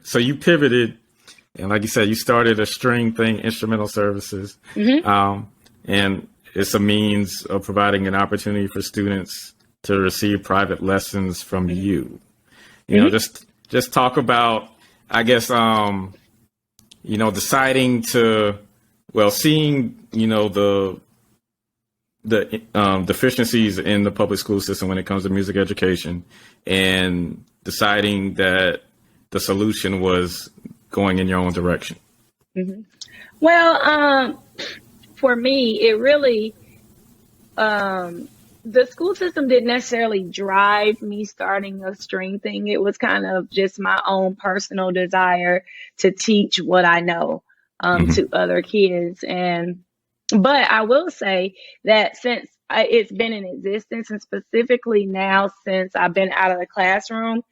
So you pivoted, and like you said, you started a string thing, instrumental services, and it's a means of providing an opportunity for students to receive private lessons from you. You know, just talk about, I guess, deciding to, well, seeing, the deficiencies in the public school system when it comes to music education, and deciding that the solution was going in your own direction. Well, for me, it really, the school system didn't necessarily drive me starting a string thing. It was kind of just my own personal desire to teach what I know to other kids. But I will say that since it's been in existence, and specifically now since I've been out of the classroom,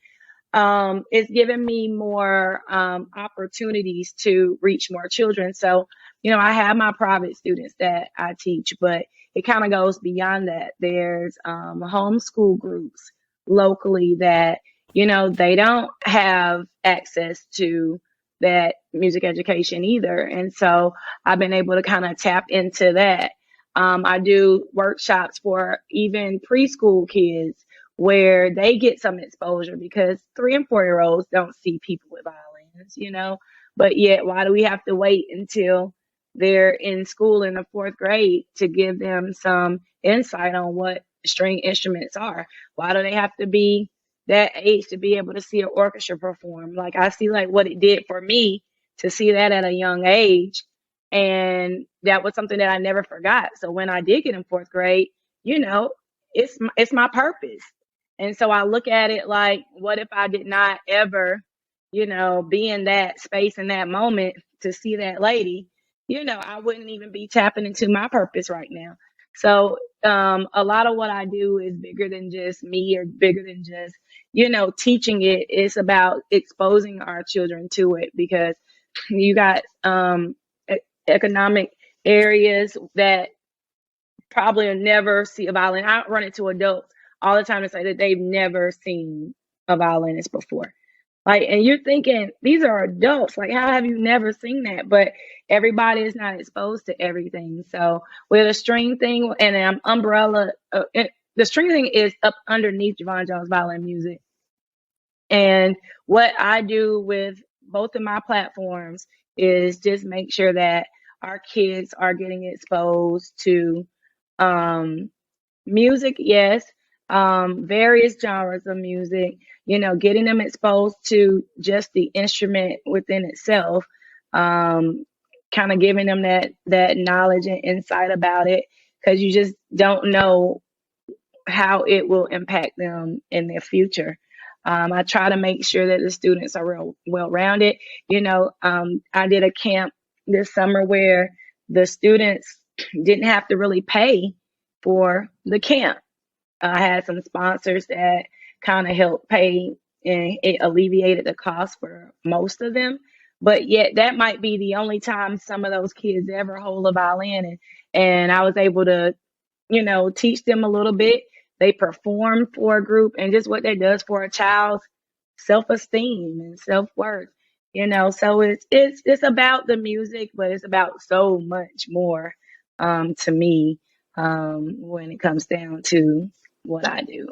it's given me more opportunities to reach more children. So, I have my private students that I teach, but it kind of goes beyond that. There's homeschool groups locally that, they don't have access to that music education either. And so I've been able to kind of tap into that. I do workshops for even preschool kids where they get some exposure, because 3 and 4-year-olds don't see people with violins, but yet why do we have to wait until they're in school in the 4th grade to give them some insight on what string instruments are? Why do they have to be that age to be able to see an orchestra perform? Like, I see like what it did for me to see that at a young age. And that was something that I never forgot. So when I did get in 4th grade, it's my purpose. And so I look at it like, what if I did not ever, be in that space in that moment to see that lady? I wouldn't even be tapping into my purpose right now. So a lot of what I do is bigger than just me, or bigger than just, teaching it. It's about exposing our children to it, because you got economic areas that probably will never see a violin. I run into adults all the time to say that they've never seen a violinist before. Like, and you're thinking, these are adults. Like, how have you never seen that? But everybody is not exposed to everything. So with a string thing and an umbrella, the string thing is up underneath JaVonne Jones Violin Music. And what I do with both of my platforms is just make sure that our kids are getting exposed to music, yes, various genres of music, getting them exposed to just the instrument within itself, kind of giving them that knowledge and insight about it, because you just don't know how it will impact them in their future. I try to make sure that the students are real well-rounded. I did a camp this summer where the students didn't have to really pay for the camp. I had some sponsors that kind of helped pay, and it alleviated the cost for most of them. But yet that might be the only time some of those kids ever hold a violin. And I was able to, teach them a little bit. They performed for a group, and just what that does for a child's self-esteem and self-worth. So it's about the music, but it's about so much more to me when it comes down to what I do.